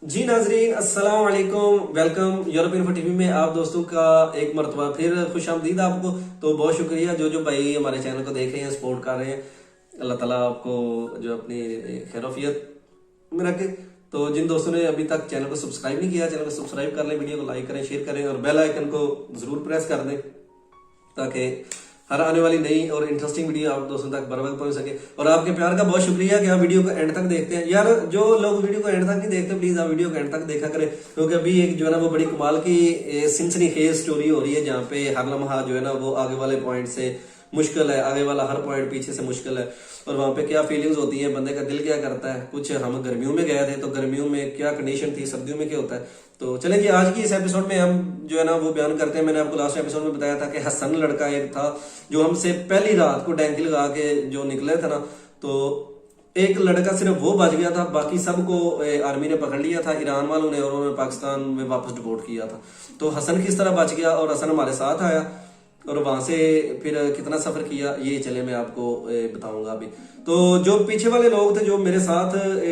जी नाजरीन, अस्सलाम वालेकुम। वेलकम यूरोपियन फॉर टीवी में आप दोस्तों का एक मरतबा फिर खुशामदीद आपको। तो बहुत शुक्रिया जो जो भाई हमारे चैनल को देख रहे हैं, सपोर्ट कर रहे हैं। अल्लाह ताला आपको जो अपनी खैरोफियत में रखे। तो जिन दोस्तों ने अभी तक चैनल को सब्सक्राइब नहीं किया, चैनल को सब्सक्राइब कर लें, वीडियो को लाइक करें, शेयर करें और बेल आइकन को जरूर प्रेस कर दें ताकि हर आने वाली नई और इंटरेस्टिंग वीडियो आप दोस्तों तक बर वक्त पहुंच सके। और आपके प्यार का बहुत शुक्रिया कि आप वीडियो को एंड तक देखते हैं। यार जो लोग वीडियो को एंड तक नहीं देखते, प्लीज आप वीडियो को एंड तक देखा करें, क्योंकि अभी एक जो है ना वो बड़ी कमाल की सिनसनी खेज स्टोरी हो रही है, जहाँ पे हर लम्हा जो है ना वो आगे वाले पॉइंट से मुश्किल है, आगे वाला हर पॉइंट पीछे से मुश्किल है। और वहां पे क्या फीलिंग्स होती है, बंदे का दिल क्या करता है। कुछ हम गर्मियों में गए थे तो गर्मियों में क्या कंडीशन थी, सर्दियों में क्या होता है। तो चले जी आज की इस एपिसोड में हम जो है ना वो बयान करते हैं। मैंने आपको लास्ट एपिसोड में बताया था कि हसन लड़का एक था जो हमसे पहली रात को डैंकी लगा के जो निकले थे ना, तो एक लड़का सिर्फ वो बच गया था, बाकी सबको आर्मी ने पकड़ लिया था, ईरान वालों ने, और उन्होंने पाकिस्तान में वापस डिपोर्ट किया था। तो हसन किस तरह बच गया और हसन हमारे साथ आया और वहां से फिर कितना सफर किया, ये चले मैं आपको बताऊंगा अभी। तो जो पीछे वाले लोग थे जो मेरे साथ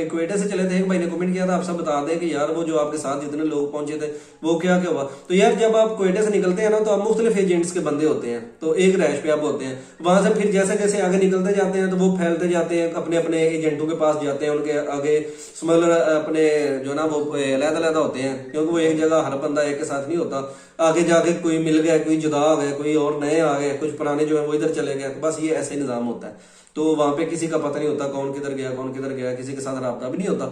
क्वेटा से चले थे, एक भाई ने कमेंट किया था आप सब बता दें कि यार वो जो आपके साथ जितने लोग पहुंचे थे वो क्या क्या हुआ। तो यार जब आप क्वेटा से निकलते हैं ना तो आप मुख्तलिफ एजेंट्स के बंदे होते हैं, तो एक रैश पे आप होते हैं। वहां से फिर जैसे जैसे आगे निकलते जाते हैं तो वो फैलते जाते हैं, अपने अपने एजेंटों के पास जाते हैं, उनके आगे स्मगलर अपने जो ना वो अलग-अलग होते हैं, क्योंकि वो एक जगह हर बंदा एक के साथ नहीं होता। आगे जाके कोई मिल गया, कोई जुदा आ गया, कोई और नए आ गए, कुछ पुराने जो है वो इधर चले गए। बस ये ऐसे निजाम होता है। तो वहां पे किसी का पता नहीं होता कौन किधर गया कौन किधर गया, किसी के साथ राब्ता भी नहीं होता।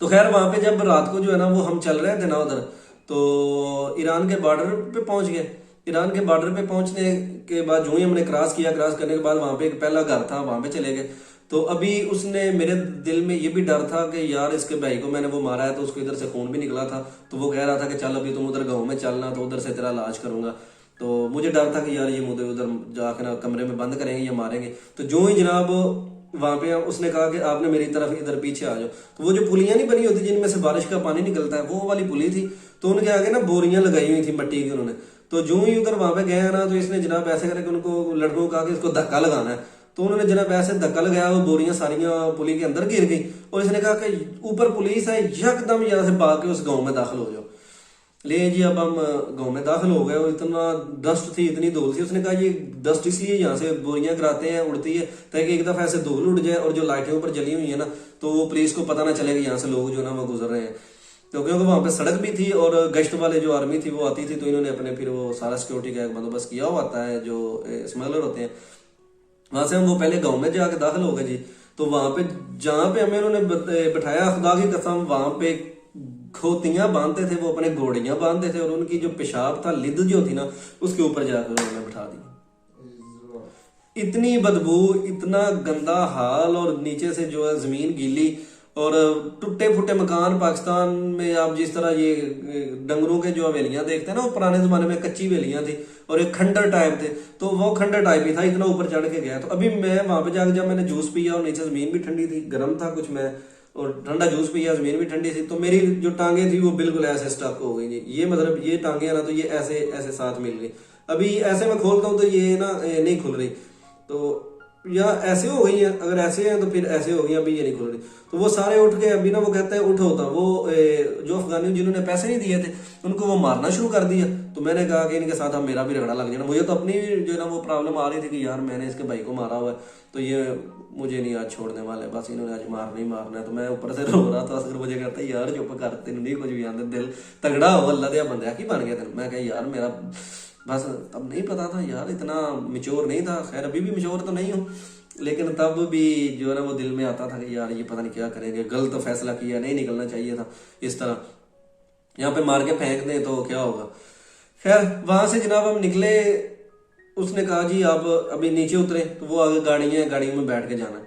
तो खैर वहां पे जब रात को जो है ना वो हम चल रहे थे ना उधर, तो ईरान के बॉर्डर पे पहुंच गए। ईरान के बॉर्डर पे पहुंचने के बाद जो ही हमने क्रॉस किया, क्रॉस करने के बाद वहां पे एक पहला घर था, वहां पे चले गए। तो अभी उसने मेरे दिल में ये भी डर था कि यार इसके भाई को मैंने वो मारा है तो उसको इधर से खून भी निकला था। तो वो कह रहा था कि चल अभी तुम उधर गाँव में चलना, तो उधर से तेरा इलाज करूंगा। तो मुझे डर था कि यार ये मुझे उधर जाकर ना कमरे में बंद करेंगे या मारेंगे। तो जो ही जनाब वहां पे उसने कहा कि आपने मेरी तरफ इधर पीछे आ जाओ, तो वो जो पुलियां नहीं बनी होती जिनमें से बारिश का पानी निकलता है, वो वाली पुली थी। तो उनके आगे ना बोरियां लगाई हुई थी मिट्टी की उन्होंने। तो जो ही उधर वहां पे गए ना तो इसने जनाब ऐसे करके उनको लड़कों को कहा कि इसको धक्का लगाना है। तो उन्होंने जनाब ऐसे धक्का लगाया, वो बोरियां सारियां पुली के अंदर गिर गई। और इसने कहा कि ऊपर पुलिस है, यकदम यहाँ से भाग के उस गाँव में दाखिल हो जाओ। ले जी अब हम गांव में दाखिल हो गए और इतना डस्ट थी, इतनी धूल थी। उसने कहा ये डस्ट इसलिए यहाँ से बोरियां गिराते हैं, उड़ती है, ताकि एक दफा ऐसे धूल उड़ जाए और जो लाइटें ऊपर जली हुई है ना तो वो पुलिस को पता ना चले कि यहाँ से लोग जो ना वो गुजर रहे हैं। तो क्योंकि वहां पे सड़क भी थी और गश्त वाले जो आर्मी थी वो आती थी, तो इन्होंने अपने फिर वो सारा सिक्योरिटी का एक बंदोबस्त किया हुआ आता है जो स्मगलर होते हैं। वहां से हम वो पहले गाँव में जाके दाखिल हो गए जी। तो वहां पे जहाँ पे हमें उन्होंने बिठाया, खुदा की कसम वहां पे खोतियां बांधते थे, वो अपने घोड़ियां बांधते थे और उनकी जो पेशाब था, लिद जो थी ना, उसके ऊपर जाकर उन्होंने बिठा दी। इतनी बदबू, इतना गंदा हाल, और नीचे से जो है जमीन गीली और टूटे फूटे मकान। पाकिस्तान में आप जिस तरह ये डंगरों के जो हवेलियां देखते हैं ना, वो पुराने जमाने में कच्ची हवेलियां थी और एक खंडर टाइप थे, तो वो खंडर टाइप ही था, इतना ऊपर चढ़ के गया। तो अभी मैं वहां पे जाकर जब मैंने जूस पिया और नीचे जमीन भी ठंडी थी, गर्म था कुछ, मैं और ठंडा जूस पिया, जमीन भी ठंडी थी, तो मेरी जो टांगे थी वो बिल्कुल ऐसे स्टक हो गई जी। ये मतलब ये टांगे है ना तो ये ऐसे ऐसे साथ मिल गई। अभी ऐसे मैं खोलता हूँ तो ये ना नहीं खुल रही, तो या ऐसे हो गई है, अगर ऐसे है तो फिर ऐसे हो गई, अभी ये नहीं खुल रही। तो वो सारे उठ के अभी ना वो कहते हैं उठो होता, वो जो अफगानी जिन्होंने पैसे नहीं दिए थे उनको वो मारना शुरू कर दिया। तो मैंने कहा कि इनके साथ अब मेरा भी रगड़ा लग जाना। मुझे तो अपनी जो है ना वो प्रॉब्लम आ रही थी कि यार मैंने इसके भाई को मारा हुआ है, तो ये मुझे नहीं आज छोड़ने वाले, बस इन्होंने आज मारना ही मारना है। तो मैं ऊपर से रो रहा था, असगर मुझे कहता यार चुप कर, तेन नहीं कुछ भी आते, दिल तगड़ा हो, अल्लाह दिया बंदा की बन गया तेन। मैं कहा यार मेरा बस तब नहीं पता था यार, इतना मिच्योर नहीं था। खैर अभी भी मिच्योर तो नहीं हूँ, लेकिन तब भी जो है ना वो दिल में आता था कि यार ये पता नहीं क्या करेंगे, गलत फैसला किया, नहीं निकलना चाहिए था इस तरह, यहाँ पे मार के फेंक दें तो क्या होगा। खैर वहां से जनाब हम निकले। उसने कहा जी आप अभी नीचे उतरे, तो वो आगे गाड़ी है, गाड़ी में बैठ के जाना है।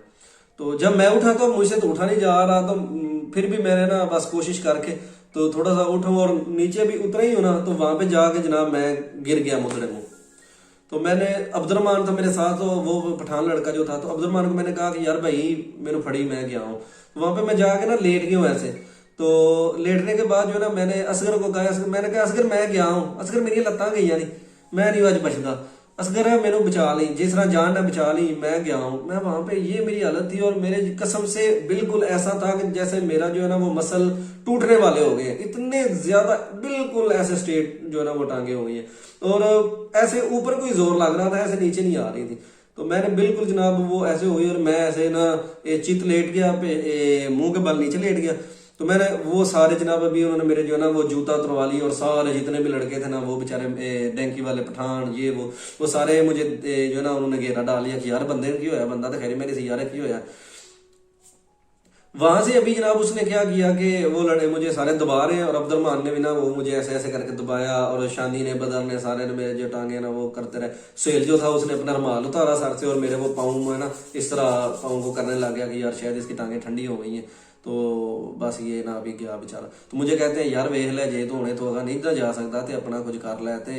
तो जब मैं उठा तो मुझसे तो उठा नहीं जा रहा, तो फिर भी मैंने ना बस कोशिश करके तो थोड़ा सा उठूं और नीचे भी उतरा ही हूं ना, तो वहां पे जाके जनाब मैं गिर गया मुद्रे मुंह। तो मैंने अब्दुलरमान था मेरे साथ, तो वो पठान लड़का जो था, तो अब्दुलरमान को मैंने कहा कि यार भाई मेरे फड़ी मैं गया हूँ। तो वहां पे मैं जाके ना लेट गया हूँ ऐसे। तो लेटने के बाद जो है ना मैंने असगर को कहा, मैंने कहा असगर मैं गया हूँ, असगर मेरी लत्तां गई नहीं, मैं नहीं आज बचता। असगर है मैंने बचा ली, जिस तरह जान है बचा ली, मैं गया हूँ। मैं वहां पे ये मेरी हालत थी और मेरे कसम से बिल्कुल ऐसा था कि जैसे मेरा जो है ना वो मसल टूटने वाले हो गए हैं, इतने ज्यादा बिल्कुल ऐसे स्टेट जो है ना वो टांगे हो गई है। और ऐसे ऊपर कोई जोर लग रहा था, ऐसे नीचे नहीं आ रही थी। तो मैंने बिल्कुल जनाब वो ऐसे हुई और मैं ऐसे ना चित लेट गया पे, मुंह के बल नीचे लेट गया। तो मैंने वो सारे जनाब अभी उन्होंने मेरे जो है ना वो जूता उतरवा लिए और सारे जितने भी लड़के थे ना वो बेचारे डेंकी वाले पठान ये वो सारे मुझे जो है ना उन्होंने घेरा डाल लिया कि यार बंदे की होया, बंदा तो खैर मेरे से यार की होया। वहां से अभी जनाब उसने क्या किया कि वो लड़े मुझे सारे दबा रहे हैं और अब्दुलरहमान ने भी ना वो मुझे ऐसे ऐसे करके दबाया और शानी ने बदर ने सारे ने मेरे जो टांगे ना वो करते रहे। सुहेल जो था उसने अपना रुमाल उतारा सर से और मेरे वो पाँव में ना इस तरह पाँव को करने लग गया कि यार शायद इसकी टांगे ठंडी हो गई हैं। तो बस ये ना अभी गया बेचारा। तो मुझे कहते हैं यार वेख ले जे तो होने तो अगर नहीं तो जा सकता तो अपना कुछ कर लै ते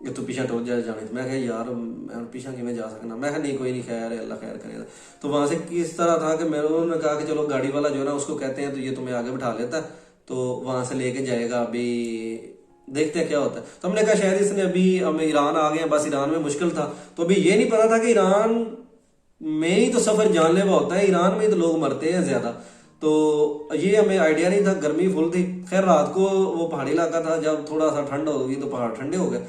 तू पीछा टुर जा जाने। मैं कहा यार मैं पीछा किमें जा सकना। मैं कहा नहीं कोई नहीं, खैर है अल्लाह खैर करेगा। तो वहां से किस तरह था कि मैंने उन्होंने कहा कि चलो गाड़ी वाला जो है ना उसको कहते हैं तो ये तुम्हें आगे बिठा लेता है, तो वहां से लेके जाएगा, अभी देखते हैं क्या होता है। तो हमने कहा शायद इसने अभी हम ईरान आ गए हैं, बस ईरान में मुश्किल था। तो अभी ये नहीं पता था कि ईरान में ही तो सफर जानलेवा होता है, ईरान में ही तो लोग मरते हैं ज्यादा। तो ये हमें आइडिया नहीं था, गर्मी फुल थी। खैर रात को वो पहाड़ी इलाका था, जब थोड़ा सा ठंड होगी तो पहाड़ ठंडे हो गए,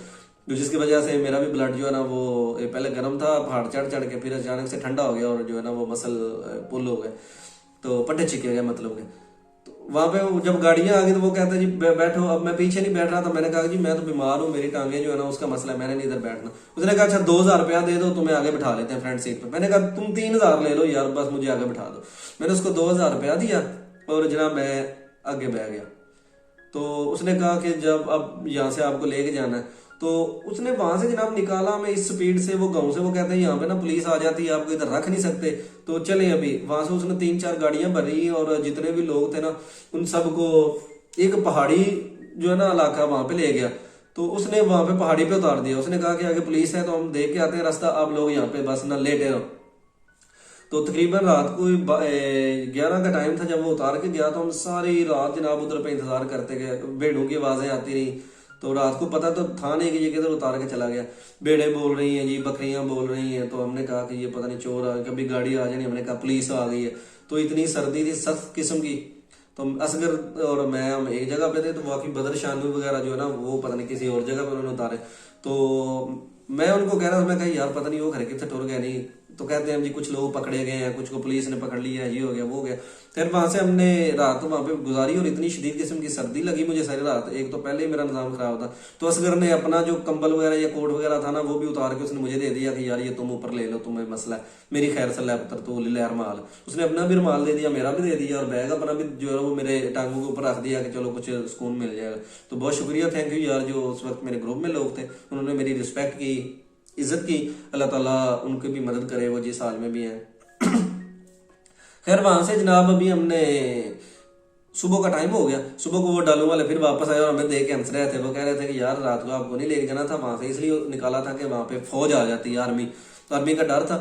तो जिसकी वजह से मेरा भी ब्लड जो है ना वो पहले गर्म था, पहाड़ चढ़ चढ़ के फिर अचानक से ठंडा हो गया और जो है ना वो मसल पुल हो गए, तो पट्टे चिके गए मतलब के। तो वहां पे जब गाड़ियां आ गई तो वो कहता है जी बैठो। अब मैं पीछे नहीं बैठ रहा था, मैंने कहा जी मैं तो बीमार हूँ, मेरी टांगे जो है ना उसका मसला है, मैंने नहीं इधर बैठना। उसने कहा अच्छा 2,000 रुपया दे दो, तुम्हें आगे बिठा लेते हैं फ्रंट सीट पे। मैंने कहा तुम 3,000 ले लो यार, बस मुझे आगे बिठा दो। मैंने उसको 2,000 रुपया दिया और जनाब मैं आगे बह गया। तो उसने कहा कि जब अब यहाँ से आपको लेके जाना है, तो उसने वहां से जनाब निकाला हमें इस स्पीड से, वो गांव से, वो कहते हैं यहाँ पे ना पुलिस आ जाती है, आपको इधर रख नहीं सकते, तो चले अभी। वहां से उसने 3-4 गाड़ियां भरी और जितने भी लोग थे ना उन सबको एक पहाड़ी जो है ना इलाका वहां पे ले गया। तो उसने वहां पे पहाड़ी पे उतार दिया। उसने कहा कि आगे पुलिस है तो हम देख के आते हैं रास्ता, आप लोग यहाँ पे बस ना लेटे रहो। तो तकरीबन रात को 11 का टाइम था जब वो उतार के गया। तो हम सारी रात जनाब उधर पे इंतजार करते गए, भेड़ों की आवाजें आती रही। तो रात को पता तो था नहीं कि ये किधर उतार के चला गया। भेड़े बोल रही हैं जी, बकरियां बोल रही हैं। तो हमने कहा कि ये पता नहीं चोर आ, कभी गाड़ी आ जानी। हमने कहा पुलिस आ गई है। तो इतनी सर्दी थी सख्त किस्म की। तो असगर और मैं हम एक जगह पे थे, तो बाकी बदर शानू वगैरह जो है ना वो पता नहीं किसी और जगह पे उन्होंने उतारे। तो मैं उनको कह रहा था, मैं कहा यार पता नहीं वो घर कितने टुर गए नहीं। तो कहते हैं जी कुछ लोग पकड़े गए हैं, कुछ को पुलिस ने पकड़ लिया है, ये हो गया वो हो गया। फिर वहां से हमने रात वहां पे गुजारी और इतनी शदीद किस्म की सर्दी लगी मुझे सारी रात। एक तो पहले ही मेरा निजाम खराब था, तो असगर ने अपना जो कंबल वगैरह या कोट वगैरह था ना वो भी उतार के उसने मुझे दे दिया कि यार ये तुम ऊपर ले लो, तुम्हें मसला है। मेरी खैर सल्ला पुत्र तो ले रुमाल, उसने अपना भी रुमाल दे दिया, मेरा भी दे दिया और बैग अपना भी जो है वो मेरे टांगों के ऊपर रख दिया कि चलो कुछ सुकून मिल जाएगा। तो बहुत शुक्रिया, थैंक यू यार, जो उस वक्त मेरे ग्रुप में लोग थे उन्होंने मेरी रिस्पेक्ट की, इज्जत की। अल्लाह ताला उनकी भी मदद करे, वो जिस हाल में भी हैं। खैर वहां से जनाब अभी हमने सुबह का टाइम हो गया, सुबह को वो डालू वाले फिर वापस आए और हमें देख के हंस रहे थे। वो कह रहे थे कि यार रात को आपको नहीं लेके जाना था वहां से, इसलिए निकाला था कि वहां पे फौज आ जाती है, आर्मी का डर था।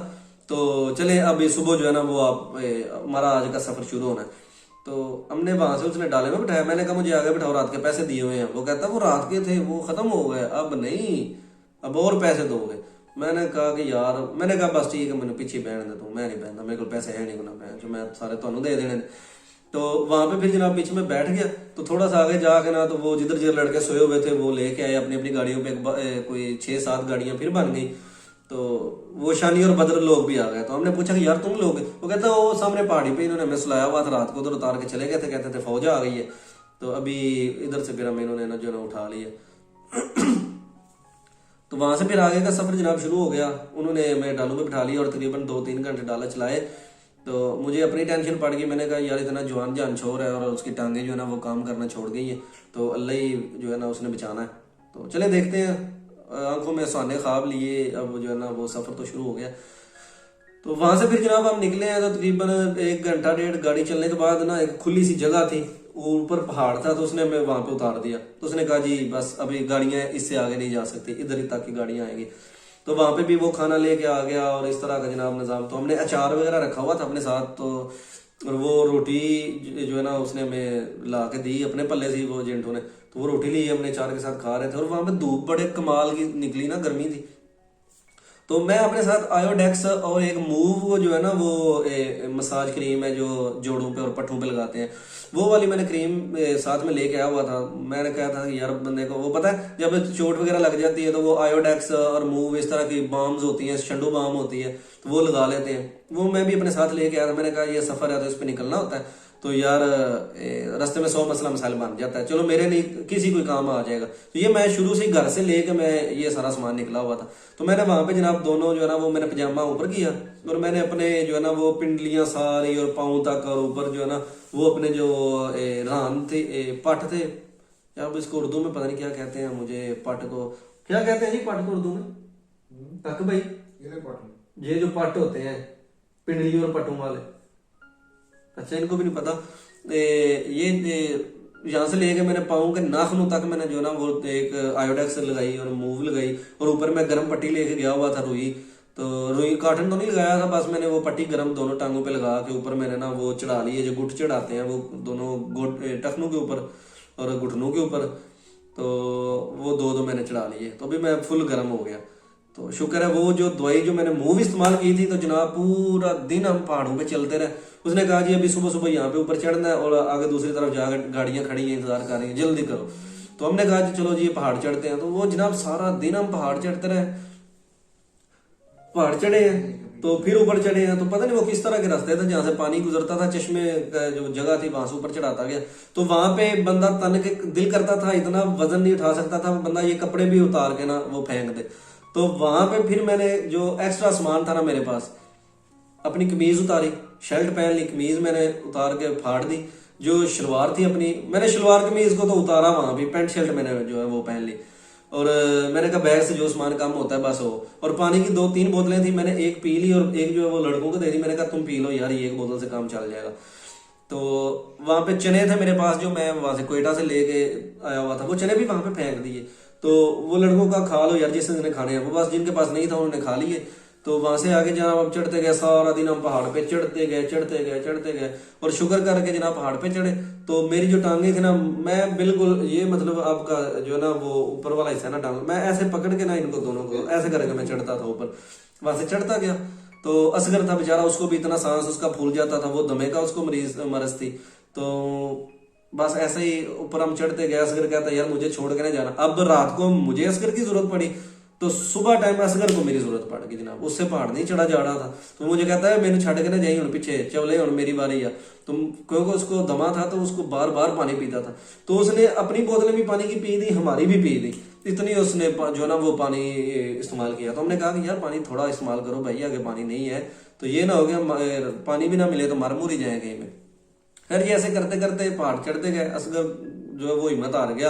तो चले अभी सुबह जो है ना वो आप हमारा आज का सफर शुरू होना है। तो हमने वहां से उसने डाले में बिठाया। मैंने कहा मुझे आगे बिठाओ, रात के पैसे दिए हुए हैं। वो कहता वो रात के थे, वो खत्म हो गए, अब नहीं, अब और पैसे दोगे। मैंने कहा कि यार, मैंने कहा बस ठीक है, मैंने पीछे बहन दे, तू मैं नहीं बहनता, मेरे को पैसे है नहीं, मैं जो मैं सारे ਤੁਹਾਨੂੰ दे देने। तो वहां पे फिर जनाब बीच में बैठ गया। तो थोड़ा सा आगे जाके ना तो वो जिधर जिधर लड़के सोए हुए थे वो लेके आए अपनी अपनी गाड़ियों पे, कोई 6-7 गाड़ियां फिर बन गई। तो वो शानी और बदर लोग भी आ गए। तो हमने पूछा कि यार तुम लोग, वो कहता वो सामने पहाड़ी पे इन्होंने हमें सुलाया हुआ था, रात को उधर उतार के चले गए थे, कहते थे फौज आ गई है। तो अभी इधर से फिर हमें इन्होंने ना जो ना उठा लिया। तो वहां से फिर आगे का सफर जनाब शुरू हो गया। उन्होंने हमें डालू में बिठा लिया और तकरीबन 2-3 घंटे डाला चलाए। तो मुझे अपनी टेंशन पड़ गई। मैंने कहा यार इतना जवान जान छोर है और उसकी टांगे जो है ना वो काम करना छोड़ गई है, तो अल्लाह ही जो है ना उसने बचाना है। तो चले देखते हैं, आंखों में सुहाने ख्वाब लिए, अब जो है ना वो सफर तो शुरू हो गया। तो वहां से फिर जनाब हम निकले हैं। तो तकरीबन 1-1.5 घंटा गाड़ी चलने के बाद ना एक खुली सी जगह थी, ऊपर पहाड़ था। तो उसने हमें वहां पे उतार दिया। तो उसने कहा जी बस अभी गाड़ियां इससे आगे नहीं जा सकती, इधर ही तक की गाड़ियां आएंगी। तो वहां पे भी वो खाना लेके आ गया और इस तरह का जनाब निजाम। तो हमने अचार वगैरह रखा हुआ था अपने साथ, तो और वो रोटी जो है ना उसने हमें ला के दी अपने पल्ले से, वो एजेंटों ने। तो वो रोटी ली हमने, अचार के साथ खा रहे थे। और वहां पे धूप बड़े कमाल की निकली ना, गर्मी थी। तो मैं अपने साथ आयोडेक्स और एक मूव वो जो है ना वो मसाज क्रीम है जो जोड़ों पे और पट्टों पे लगाते हैं, वो वाली मैंने क्रीम साथ में लेके आया हुआ था। मैंने कहा था कि यार बंदे को वो पता है जब चोट वगैरह लग जाती है तो वो आयोडेक्स और मूव इस तरह की बाम्स होती हैं, शंडो बाम होती है, तो वो लगा लेते हैं। वो मैं भी अपने साथ लेके आया था। मैंने कहा ये सफर है तो इस पे निकलना होता है, तो यार रास्ते में 100 मसला मसाइल बन जाता है, चलो मेरे नहीं किसी कोई काम आ जाएगा। तो ये मैं शुरू से ही घर से लेके मैं ये सारा सामान निकला हुआ था। तो मैंने वहां पे जनाब दोनों जो है ना वो मैंने पजामा ऊपर किया और मैंने अपने जो है ना वो पिंडलियां सारी और पाँव तक और ऊपर जो है ना वो अपने जो रान थे, पट थे, यार इसको उर्दू में पता नहीं क्या कहते हैं, मुझे पट को क्या कहते हैं जी, पट को उर्दू में तक भाई, ये जो पट होते हैं पिंडली और पटों वाले, अच्छा इनको भी नहीं पता। ये यहाँ से लेके मैंने पाँव के नाखूनों तक मैंने जो ना वो एक आयोडेक्स लगाई और मूव लगाई और ऊपर मैं गर्म पट्टी लेके गया हुआ था रुई। तो रुई कॉटन तो नहीं लगाया था, बस मैंने वो पट्टी गर्म दोनों टांगों पे लगा के ऊपर मैंने ना वो चढ़ा लिए जो गुट चढ़ाते हैं वो दोनों टखनों के ऊपर और घुटनों के ऊपर, तो वो दो मैंने चढ़ा लिए, तो अभी मैं फुल गर्म हो गया। तो शुक्र है वो जो दवाई जो मैंने मूव इस्तेमाल की थी, तो जनाब पूरा दिन हम पहाड़ों पे चलते रहे। उसने कहा जी अभी सुबह सुबह यहाँ पे ऊपर चढ़ना है और आगे दूसरी तरफ जाकर गाड़ियां खड़ी हैं इंतजार कर रही हैं, जल्दी करो। तो हमने कहा जी चलो जी ये पहाड़ चढ़ते हैं। तो वो जनाब सारा दिन हम पहाड़ चढ़ते रहे, पहाड़ चढ़े हैं तो फिर ऊपर चढ़े हैं, तो पता नहीं वो किस तरह के रास्ते थे जहां से पानी गुजरता था, चश्मे जो जगह थी वहां से ऊपर चढ़ाता गया। तो वहां पे बंदा तन के दिल करता था, इतना वजन नहीं उठा सकता था बंदा, ये कपड़े भी उतार के ना वो फेंक दे। तो वहां पे फिर मैंने जो एक्स्ट्रा सामान था ना मेरे पास, अपनी कमीज उतारी, शर्ट पहन ली, कमीज मैंने उतार के फाड़ दी, जो शलवार थी अपनी मैंने शलवार कमीज को तो उतारा वहां भी, पैंट शर्ट मैंने जो है वो पहन ली और मैंने कहा बैग से जो सामान कम होता है बस हो। और पानी की 2-3 बोतलें थी, मैंने एक पी ली और एक जो है वो लड़कों को दे दी। मैंने कहा तुम पी लो यार, ये एक बोतल से काम चल जाएगा। तो वहां पे चने थे मेरे पास जो मैं वहां से कोयटा से लेके आया हुआ था, वो चने भी वहां पे फेंक दिए। तो वो लड़कों का खा लो यार जिसने खाने हैं, वो बस जिनके पास नहीं था उन्होंने खा लिए। तो वहां से आगे जनाब अब चढ़ते गए, सारा दिन हम पहाड़ पे चढ़ते गए और शुक्र करके जनाब पहाड़ पे चढ़े। तो मेरी जो टांगे थी ना, मैं बिल्कुल ये मतलब आपका जो ना वो ऊपर वाला हिस्सा ना टांग, मैं ऐसे पकड़ के ना इनको दोनों को ऐसे करके मैं चढ़ता था ऊपर, वहां से चढ़ता गया। तो असगर था बेचारा, उसको भी इतना सांस उसका फूल जाता था, वो दमे का उसको मरज थी। तो बस ऐसे ही ऊपर हम चढ़ते गए। असगर कहता यार मुझे छोड़ के नहीं जाना। अब रात को मुझे असगर की जरूरत पड़ी, तो सुबह टाइम असगर को मेरी जरूरत पड़ गई जनाब, उससे पहाड़ नहीं चढ़ा जा रहा था। तो मुझे कहता है मैंने छड़ के ना जाई, पीछे चले मेरी बारी है। तुम क्योंकि उसको दमा था तो उसको बार बार पानी पीता था, तो उसने अपनी बोतलें भी पानी की पी दी, हमारी भी पी दी, इतनी उसने जो ना वो पानी इस्तेमाल किया। तो हमने कहा कि यार पानी थोड़ा इस्तेमाल करो भाई, आगे पानी नहीं है तो ये ना हो गया पानी भी ना मिले तो मर मुर ही जाए कहीं में। फिर ये ऐसे करते करते पहाड़ चढ़ते गए। असगर जो है वो हिम्मत हार गया,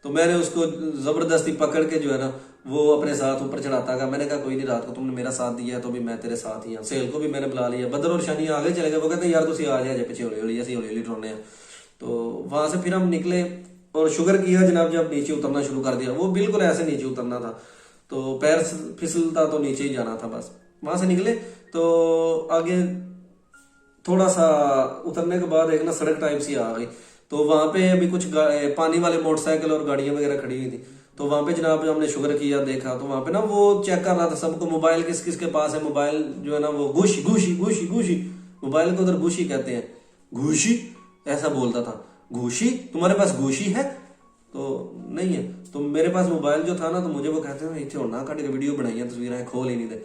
तो मैंने उसको जबरदस्ती पकड़ के जो है ना वो अपने साथ ऊपर चढ़ाता गया। मैंने कहा कोई नहीं, रात को तुमने मेरा साथ दिया है तो भी मैं तेरे साथ ही हूं। सेल को भी मैंने बुला लिया, बदर और शनि आगे चले गए, वो कहते यार तुम आ जाए पीछे हौली हौली, ऐसी हौली हौली टोरने हैं। तो वहां से फिर हम निकले और शुगर किया जनाब, जब नीचे उतरना शुरू कर दिया, वो बिल्कुल ऐसे नीचे उतरना था तो पैर फिसलता तो नीचे ही जाना था बस। वहां से निकले तो आगे थोड़ा सा उतरने के बाद एक ना सड़क टाइप सी आ गई, तो वहां पे अभी कुछ पानी वाले मोटरसाइकिल और गाड़ियां वगैरह खड़ी हुई थी। तो वहां पे जनाब हमने शुगर किया, देखा तो वहां पे ना वो चेक कर रहा था सबको, मोबाइल किस किस के पास है, मोबाइल जो है ना वो घूशी घूशी घूशी घूशी, मोबाइल को उधर घूशी कहते हैं, घूशी ऐसा बोलता था, घूशी तुम्हारे पास घूशी है? तो नहीं है। तो मेरे पास मोबाइल जो था ना, तो मुझे वो कहते हैं इतने होना काट के वीडियो बनाई है, तस्वीरें खोल ही नहीं दे।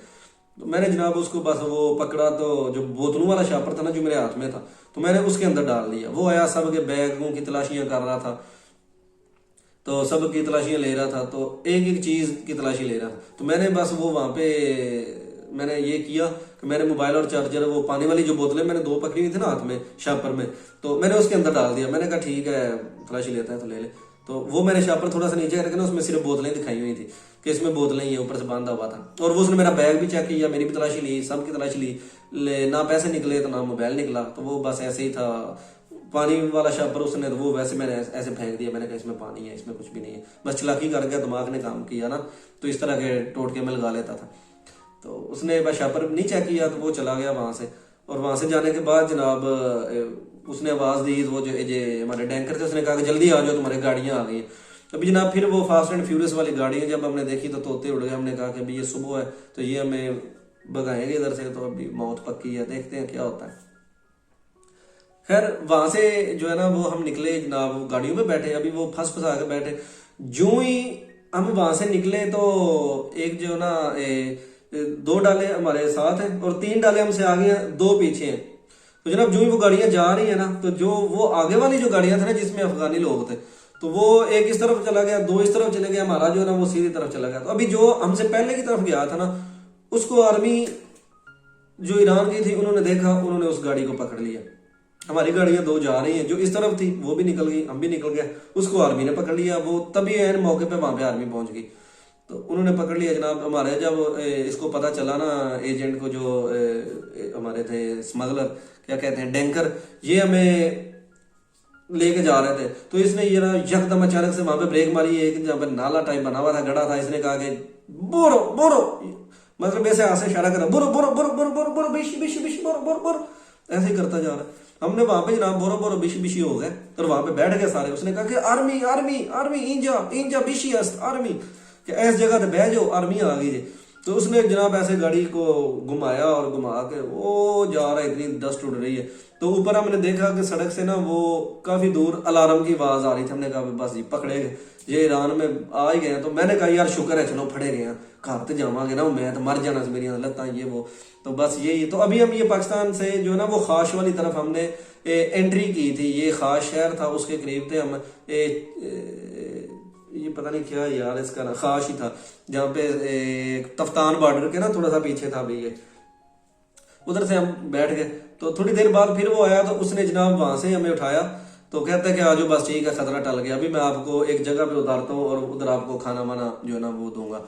तो मैंने जनाब उसको बस वो पकड़ा, तो जो बोतलों वाला शापर था ना जो मेरे हाथ में था, तो मैंने उसके अंदर डाल दिया। वो आया सबके बैगों की तलाशियां कर रहा था, तो सब की तलाशियां ले रहा था, तो एक एक चीज की तलाशी ले रहा था। तो मैंने बस वो वहां पे मैंने ये किया कि मैंने मोबाइल और चार्जर, वो पानी वाली जो बोतलें मैंने 2 पकड़ी हुई थी ना हाथ में शापर में, तो मैंने उसके अंदर डाल दिया। मैंने कहा ठीक है तलाशी लेता है तो ले ले। तो वो मैंने शापर थोड़ा सा नीचे करके ना उसमें सिर्फ बोतलें दिखाई हुई थी कि इसमें बोतलें ही ऊपर से बांधा हुआ था। और वो उसने मेरा बैग भी चेक किया, मेरी भी तलाशी ली, सबकी तलाशी ली, ना पैसे निकले तो ना मोबाइल निकला। तो वो बस ऐसे ही था पानी वाला शापर उसने, तो वो वैसे मैंने ऐसे फेंक दिया। मैंने कहा इसमें पानी है, इसमें कुछ भी नहीं है, बस चलाकी कर गया, दिमाग ने काम किया ना, तो इस तरह के टोटके में लगा लेता था। तो उसने बस शापर नहीं चेक किया तो वो चला गया वहां से। और वहां से जाने के बाद जनाब उसने आवाज दी, वो जो हमारे डैंकर थे उसने कहा कि जल्दी आ जाओ तुम्हारी गाड़ियां आ गई। अभी जनाब फिर वो फास्ट एंड फ्यूरियस वाली गाड़ी है जब हमने देखी तो तोते उड़ गए। हमने कहा कि अभी ये सुबह है तो ये हमें भगाएंगे इधर से, तो अभी मौत पक्की है, देखते हैं क्या होता है। खैर वहां से जो है ना वो हम निकले जनाब, गाड़ियों में बैठे, अभी वो फंस फंसा के बैठे। जो ही हम वहां से निकले तो एक जो ना दो डाले हमारे साथ हैं और 3 डाले हमसे आगे हैं, 2 पीछे हैं। तो जनाब जो ही वो गाड़ियां जा रही है ना, तो जो वो आगे वाली जो गाड़ियां थी ना जिसमें अफगानी लोग थे, तो वो एक इस तरफ चला गया, 2 इस तरफ चले गए, हमारा जो है ना वो सीधी तरफ चला गया। तो अभी जो हमसे पहले की तरफ गया था ना, उसको आर्मी जो ईरान की थी उन्होंने देखा, उन्होंने उस गाड़ी को पकड़ लिया। हमारी गाड़ियां 2 जा रही हैं, जो इस तरफ थी वो भी निकल गई, हम भी निकल गए, उसको आर्मी ने पकड़ लिया। वो तभी एन मौके पे वहां पे आर्मी पहुंच गई, तो उन्होंने पकड़ लिया जनाब। हमारे जब इसको पता चला ना, एजेंट को, जो हमारे थे स्मगलर, क्या कहते हैं, डैंकर, ये हमें लेके जा रहे थे, तो इसने ये ना यकदम अचानक से वहां पे ब्रेक मारी। एक जहाँ पे नाला टाइप बना हुआ था, गड़ा था, इसने कहा कि बोरो बोरो, मतलब ऐसे हाथ से इशारा करा, बोरो बोरो बोरो बोरो बोरो बोरो बिशी बिशी बिशी बोरो बोरो बोरो, ऐसे ही करता जा रहा है। हमने वहां पे जनाब बोरो बोरो बिशी बिशी हो गए और वहां पे बैठ गए सारे। उसने कहा कि आर्मी आर्मी आर्मी, इंजा इंजा बिशी आर्मी, कि ऐस जगह पे बह जाओ, आर्मी आ गई है। तो उसने जनाब ऐसे गाड़ी को घुमाया और घुमा के वो जा रहा है, इतनी डस्ट उड़ रही है। तो ऊपर हमने देखा कि सड़क से ना वो काफी दूर अलार्म की आवाज आ रही थी। हमने कहा बस ये पकड़े गए, ये ईरान में आ ही गए। तो मैंने कहा यार शुक्र है, चलो फड़े गए, घर तो जावांगे ना, मैं तो मर जाना मेरी लत्ता ये वो। तो बस यही। तो अभी हम ये पाकिस्तान से जो ना वो खाश वाली तरफ हमने एंट्री की थी। ये खाश शहर था, उसके करीब थे हम। ये पता नहीं क्या यार इसका ना, खाश ही था, जहाँ पे तफ्तान बॉर्डर के ना थोड़ा सा पीछे था भी ये। उधर से हम बैठ गए। तो थोड़ी देर बाद फिर वो आया, तो उसने जनाब वहां से हमें उठाया, तो कहता है कि आजो बस ठीक है, खतरा टल गया, अभी मैं आपको एक जगह पे उतारता हूँ और उधर आपको खाना वाना जो है ना वो दूंगा।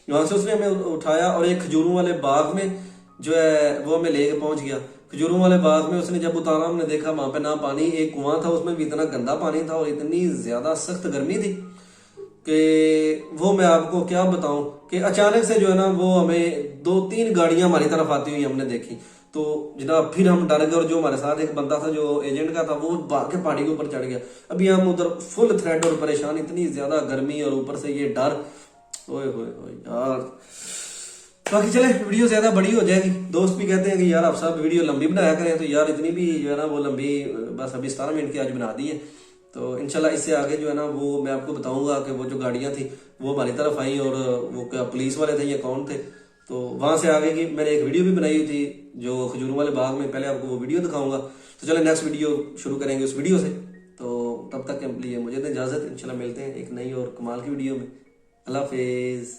वहां से उसने हमें उठाया और एक खजूरों वाले बाग में जो है वो हमें लेके पहुंच गया। खजूरों वाले बाग में उसने जब उतारा, हमने देखा वहां पे ना पानी, एक कुआं था, उसमें भी इतना गंदा पानी था और इतनी ज्यादा सख्त गर्मी थी कि वो मैं आपको क्या बताऊं कि अचानक से जो है ना वो हमें 2-3 गाड़ियां हमारी तरफ आती हुई हमने देखी। तो जनाब फिर हम डर गए और जो हमारे साथ एक बंदा था जो एजेंट का था, वो भाग के पहाड़ी के ऊपर चढ़ गया। अभी हम उधर फुल थ्रेड और परेशान, इतनी ज्यादा गर्मी और ऊपर से ये डर, ओए होए यार। बाकी चले, वीडियो ज्यादा बड़ी हो जाएगी। दोस्त भी कहते हैं कि यार आप सब वीडियो लंबी बनाया करें, तो यार इतनी भी जो है ना वो लंबी, बस अभी 17 मिनट की आज बना दी है। तो इंशाल्लाह इससे आगे जो है ना वो मैं आपको बताऊंगा कि वो जो गाड़ियां थी वो हमारी तरफ आई और वो क्या पुलिस वाले थे या कौन थे। तो वहां से आगे की मैंने एक वीडियो भी बनाई हुई थी जो खजूरों वाले बाग में, पहले आपको वो वीडियो दिखाऊंगा। तो चलो नेक्स्ट वीडियो शुरू करेंगे उस वीडियो से। तो तब तक के लिए मुझे दें इजाजत, इंशाल्लाह मिलते हैं एक नई और कमाल की वीडियो में। अल्लाह हाफिज।